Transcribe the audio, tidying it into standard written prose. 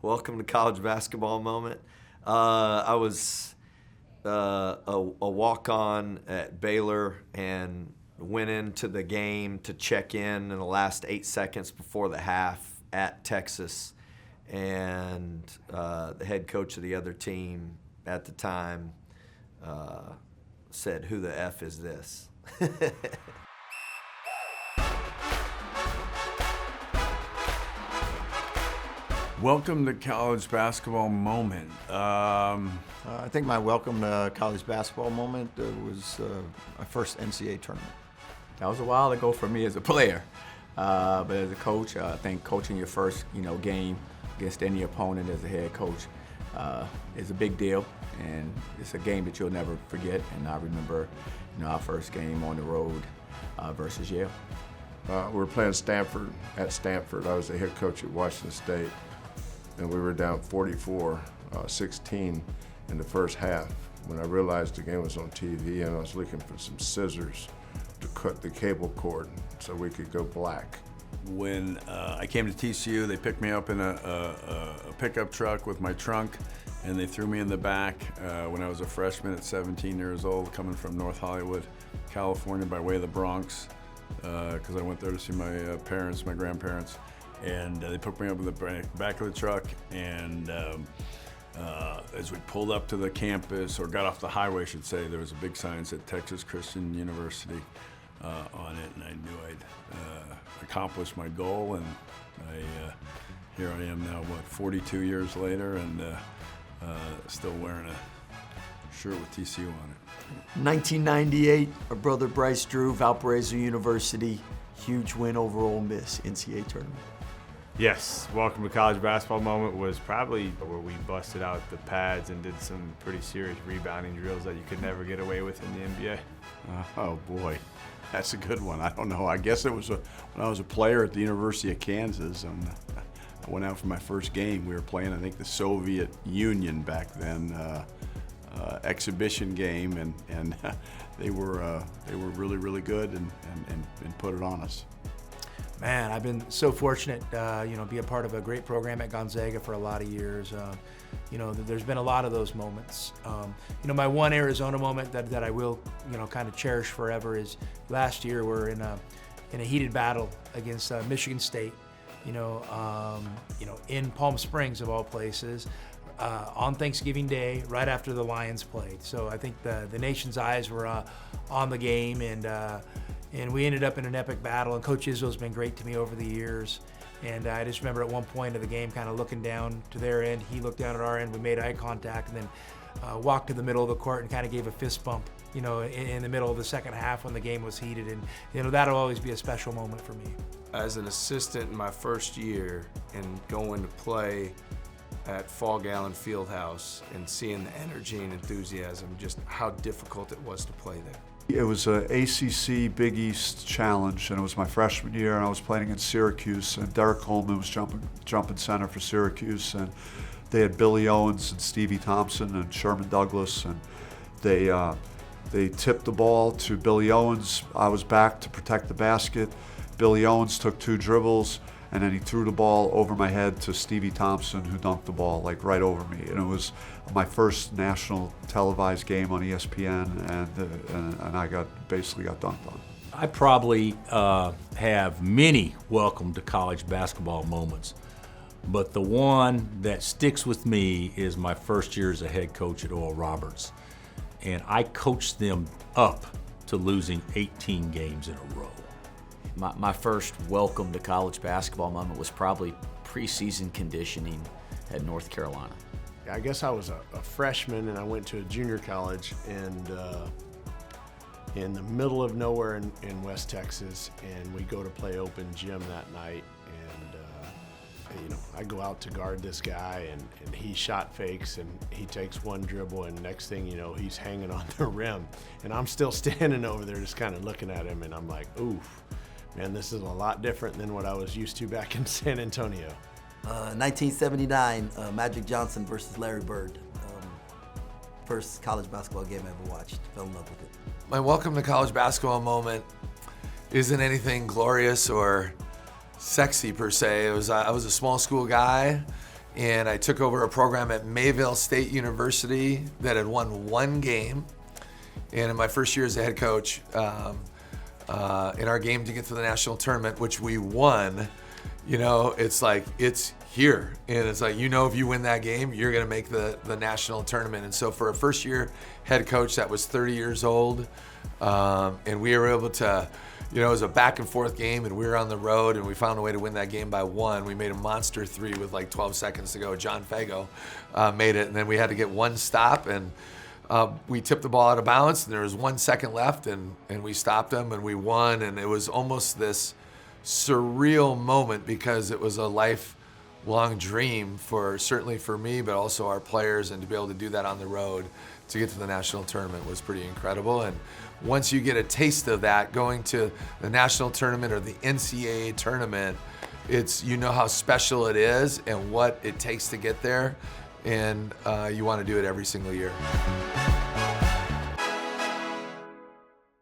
Welcome to College Basketball Moment. I was a walk-on at Baylor and went into the game to check in the last 8 seconds before the half at Texas. And the head coach of the other team at the time said, "Who the F is this?" Welcome to College Basketball Moment. I think my welcome to college basketball moment was my first NCAA tournament. That was a while ago for me as a player, but as a coach, I think coaching your first, game against any opponent as a head coach is a big deal, and it's a game that you'll never forget. And I remember, our first game on the road versus Yale. We were playing Stanford at Stanford. I was the head coach at Washington State, and we were down 44-16 in the first half when I realized the game was on TV, and I was looking for some scissors to cut the cable cord so we could go black. When I came to TCU, they picked me up in a pickup truck with my trunk, and they threw me in the back when I was a freshman at 17 years old, coming from North Hollywood, California, by way of the Bronx, because I went there to see my parents, my grandparents. And they put me up in the back of the truck, and as we pulled up to the campus, or got off the highway, I should say, there was a big sign that said Texas Christian University on it, and I knew I'd accomplished my goal, and here I am now, 42 years later, and still wearing a shirt with TCU on it. 1998, our brother Bryce Drew, Valparaiso University, huge win over Ole Miss, NCAA tournament. Yes, welcome to College Basketball Moment was probably where we busted out the pads and did some pretty serious rebounding drills that you could never get away with in the NBA. Oh boy, that's a good one. I don't know. I guess it was when I was a player at the University of Kansas, and I went out for my first game. We were playing, I think, the Soviet Union back then, exhibition game, and they were really, really good and put it on us. Man, I've been so fortunate, be a part of a great program at Gonzaga for a lot of years. There's been a lot of those moments. My one Arizona moment that I will, kind of cherish forever is last year we're in a heated battle against Michigan State, in Palm Springs of all places, on Thanksgiving Day, right after the Lions played. So I think the nation's eyes were on the game, and we ended up in an epic battle, and Coach Izzo's been great to me over the years. And I just remember at one point of the game kind of looking down to their end. He looked down at our end, we made eye contact, and then walked to the middle of the court and kind of gave a fist bump, in the middle of the second half when the game was heated. And, that'll always be a special moment for me. As an assistant in my first year and going to play at Fall Gallon Fieldhouse and seeing the energy and enthusiasm, just how difficult it was to play there. It was an ACC Big East challenge, and it was my freshman year, and I was playing against Syracuse, and Derek Coleman was jumping center for Syracuse, and they had Billy Owens and Stevie Thompson and Sherman Douglas, and they tipped the ball to Billy Owens. I was back to protect the basket. Billy Owens took 2 dribbles, and then he threw the ball over my head to Stevie Thompson, who dunked the ball right over me. And it was my first national televised game on ESPN, and I basically got dunked on. I probably have many welcome to college basketball moments, but the one that sticks with me is my first year as a head coach at Oral Roberts. And I coached them up to losing 18 games in a row. My first welcome to college basketball moment was probably preseason conditioning at North Carolina. I guess I was a freshman, and I went to a junior college, and in the middle of nowhere in West Texas, and we go to play open gym that night, and I go out to guard this guy, and he shot fakes, and he takes one dribble, and next thing you know, he's hanging on the rim, and I'm still standing over there just kind of looking at him, and I'm like, oof. Man, this is a lot different than what I was used to back in San Antonio. 1979, Magic Johnson versus Larry Bird. First college basketball game I ever watched. Fell in love with it. My welcome to college basketball moment isn't anything glorious or sexy per se. I was a small school guy, and I took over a program at Mayville State University that had won one game. And in my first year as a head coach, in our game to get to the national tournament, which we won, it's like, it's here. And it's like, if you win that game, you're going to make the national tournament. And so for a first year head coach that was 30 years old, and we were able to, it was a back and forth game, and we were on the road, and we found a way to win that game by 1. We made a monster 3 with like 12 seconds to go. John Fago made it, and then we had to get one stop, and we tipped the ball out of bounds, and there was 1 second left, and we stopped them, and we won. And it was almost this surreal moment because it was a lifelong dream certainly for me, but also our players, and to be able to do that on the road to get to the national tournament was pretty incredible. And once you get a taste of that, going to the national tournament or the NCAA tournament, it's how special it is and what it takes to get there, and you want to do it every single year.